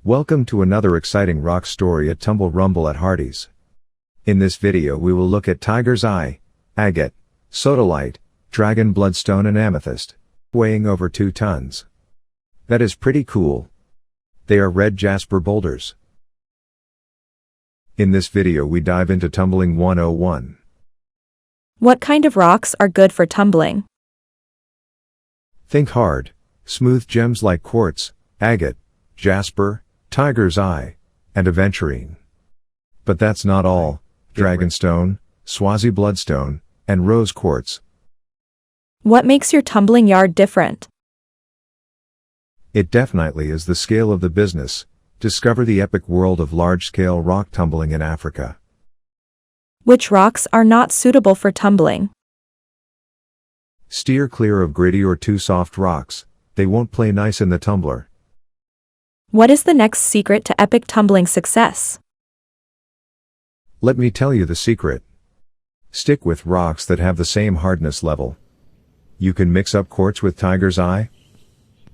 Welcome to another exciting rock story at Tumble Rumble at Hardy's. In this video we will look at tiger's eye, agate, sodalite, dragon bloodstone and amethyst, weighing over 2 tons. That is pretty cool. They are red jasper boulders. In this video we dive into tumbling 101. What kind of rocks are good for tumbling? Think hard, smooth gems like quartz, agate, jasper, tiger's eye, and aventurine. But that's not all. Dragonstone, Swazi bloodstone, and rose quartz. What makes your tumbling yard different? It definitely is the scale of the business. Discover the epic world of large-scale rock tumbling in Africa. Which rocks are not suitable for tumbling? Steer clear of gritty or too soft rocks. They won't play nice in the tumbler. What is the next secret to epic tumbling success? Let me tell you the secret. Stick with rocks that have the same hardness level. You can mix up quartz with tiger's eye.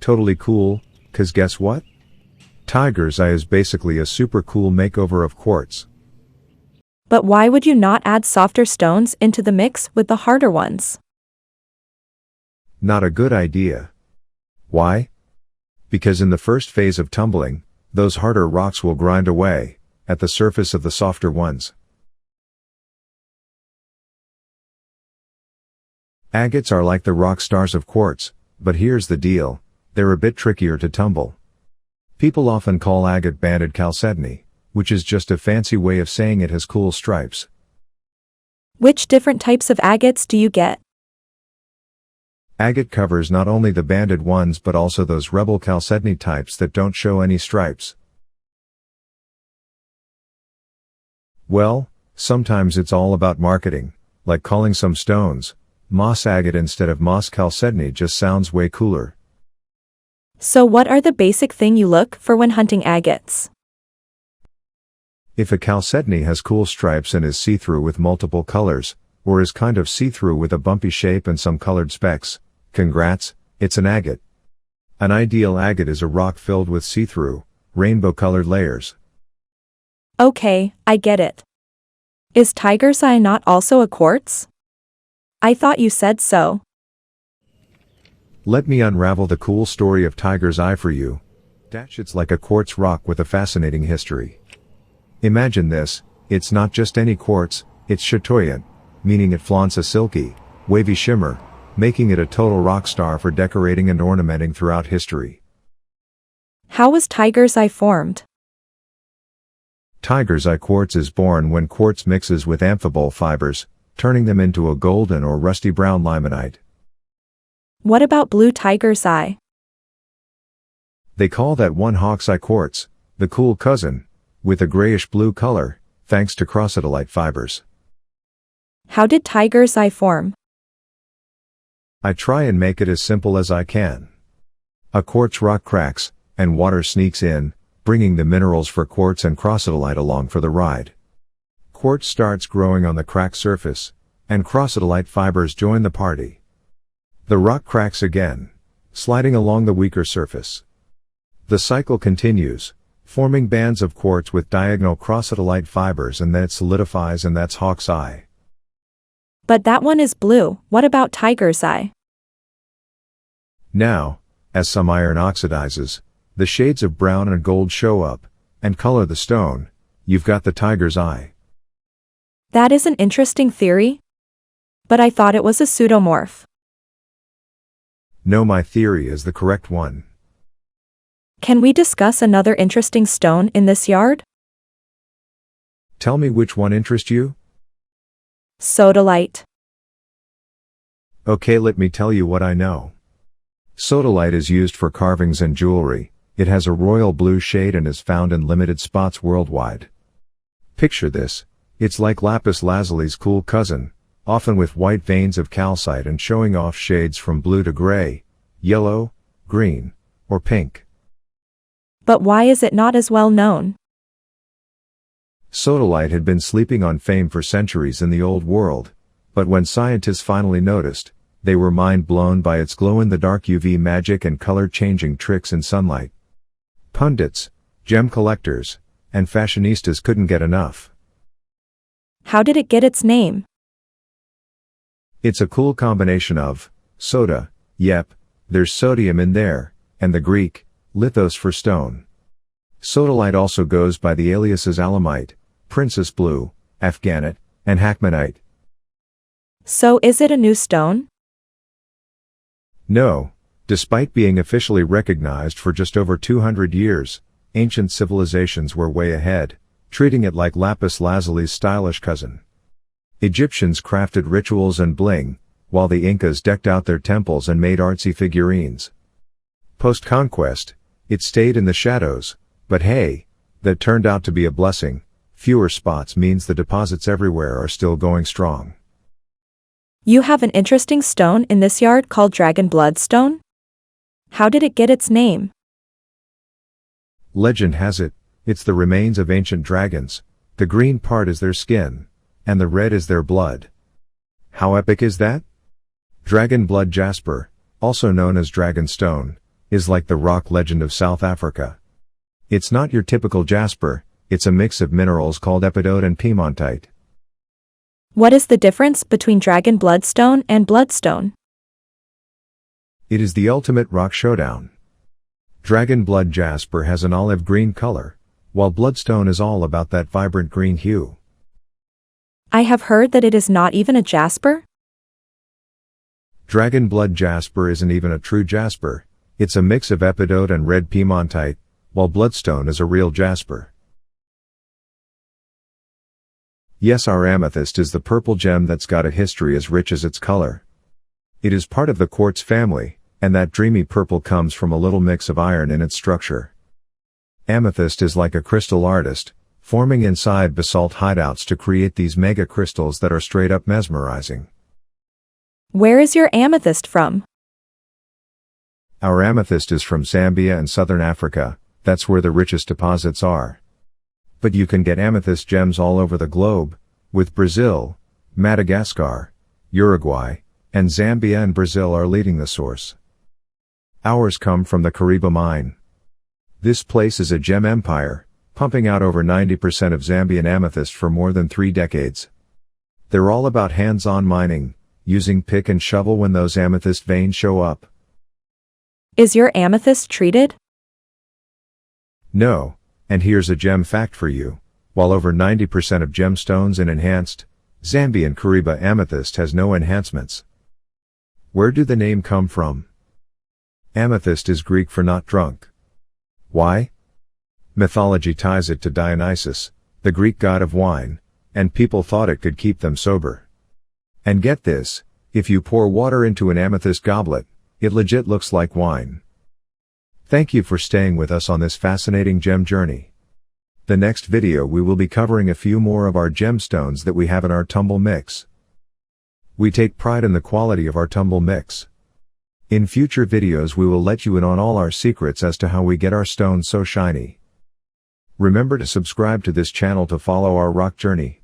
Totally cool, 'cause guess what? Tiger's eye is basically a super cool makeover of quartz. But why would you not add softer stones into the mix with the harder ones? Not a good idea. Why? Because in the first phase of tumbling, those harder rocks will grind away at the surface of the softer ones. Agates are like the rock stars of quartz, but here's the deal, they're a bit trickier to tumble. People often call agate banded chalcedony, which is just a fancy way of saying it has cool stripes. Which different types of agates do you get? Agate covers not only the banded ones but also those rebel chalcedony types that don't show any stripes. Well, sometimes it's all about marketing, like calling some stones moss agate instead of moss chalcedony just sounds way cooler. So what are the basic thing you look for when hunting agates? If a chalcedony has cool stripes and is see-through with multiple colors, or is kind of see-through with a bumpy shape and some colored specks, congrats, it's an agate. An ideal agate is a rock filled with see-through, rainbow-colored layers. Okay, I get it. Is tiger's eye not also a quartz? I thought you said so. Let me unravel the cool story of tiger's eye for you. It's like a quartz rock with a fascinating history. Imagine this, it's not just any quartz, it's chatoyant, meaning it flaunts a silky, wavy shimmer, making it a total rock star for decorating and ornamenting throughout history. How was tiger's eye formed? Tiger's eye quartz is born when quartz mixes with amphibole fibers, turning them into a golden or rusty brown limonite. What about blue tiger's eye? They call that one hawk's eye quartz, the cool cousin, with a grayish-blue color, thanks to crossodolite fibers. How did tiger's eye form? I try and make it as simple as I can. A quartz rock cracks, and water sneaks in, bringing the minerals for quartz and crossodolite along for the ride. Quartz starts growing on the cracked surface, and crossodolite fibers join the party. The rock cracks again, sliding along the weaker surface. The cycle continues, forming bands of quartz with diagonal crossodolite fibers, and then it solidifies, and that's hawk's eye. But that one is blue, what about tiger's eye? Now, as some iron oxidizes, the shades of brown and gold show up, and color the stone, you've got the tiger's eye. That is an interesting theory. But I thought it was a pseudomorph. No, my theory is the correct one. Can we discuss another interesting stone in this yard? Tell me which one interests you? Sodalite. Okay, let me tell you what I know. Sodalite is used for carvings and jewelry. It has a royal blue shade and is found in limited spots worldwide. Picture this. It's like lapis lazuli's cool cousin, often with white veins of calcite and showing off shades from blue to gray, yellow, green, or pink. But why is it not as well known? Sodalite had been sleeping on fame for centuries in the old world, but when scientists finally noticed, they were mind-blown by its glow-in-the-dark UV magic and color-changing tricks in sunlight. Pundits, Gem collectors and fashionistas couldn't get enough. How did it get its name? It's a cool combination of soda, yep, there's sodium in there, and the Greek lithos for stone. Sodalite also goes by the aliases alamite, princess blue, afghanite, and hakmonite. So is it a new stone? No, despite being officially recognized for just over 200 years, ancient civilizations were way ahead, treating it like lapis lazuli's stylish cousin. Egyptians crafted rituals and bling, while the Incas decked out their temples and made artsy figurines. Post-conquest, it stayed in the shadows, but hey, that turned out to be a blessing. Fewer spots means the deposits everywhere are still going strong. You have an interesting stone in this yard called Dragon Blood Stone? How did it get its name? Legend has it, it's the remains of ancient dragons. The green part is their skin, and the red is their blood. How epic is that? Dragon blood jasper, also known as dragon stone, is like the rock legend of South Africa. It's not your typical jasper, it's a mix of minerals called epidote and piemontite. What is the difference between Dragon Bloodstone and Bloodstone? It is the ultimate rock showdown. Dragon blood jasper has an olive green color, while bloodstone is all about that vibrant green hue. I have heard that it is not even a jasper? Dragon blood jasper isn't even a true jasper, it's a mix of epidote and red piemontite, while bloodstone is a real jasper. Yes, our amethyst is the purple gem that's got a history as rich as its color. It is part of the quartz family, and that dreamy purple comes from a little mix of iron in its structure. Amethyst is like a crystal artist, forming inside basalt hideouts to create these mega crystals that are straight up mesmerizing. Where is your amethyst from? Our amethyst is from Zambia and southern Africa, that's where the richest deposits are. But you can get amethyst gems all over the globe, with Brazil, Madagascar, Uruguay, and Zambia and Brazil are leading the source. Ours come from the Kariba mine. This place is a gem empire, pumping out over 90% of Zambian amethyst for more than 3 decades. They're all about hands-on mining, using pick and shovel when those amethyst veins show up. Is your amethyst treated? No, and here's a gem fact for you. While over 90% of gemstones are enhanced, Zambian Kariba amethyst has no enhancements. Where do the name come from? Amethyst is Greek for not drunk. Why? Mythology ties it to Dionysus, the Greek god of wine, and people thought it could keep them sober. And get this, if you pour water into an amethyst goblet, it legit looks like wine. Thank you for staying with us on this fascinating gem journey. The next video we will be covering a few more of our gemstones that we have in our tumble mix. We take pride in the quality of our tumble mix. In future videos we will let you in on all our secrets as to how we get our stones so shiny. Remember to subscribe to this channel to follow our rock journey.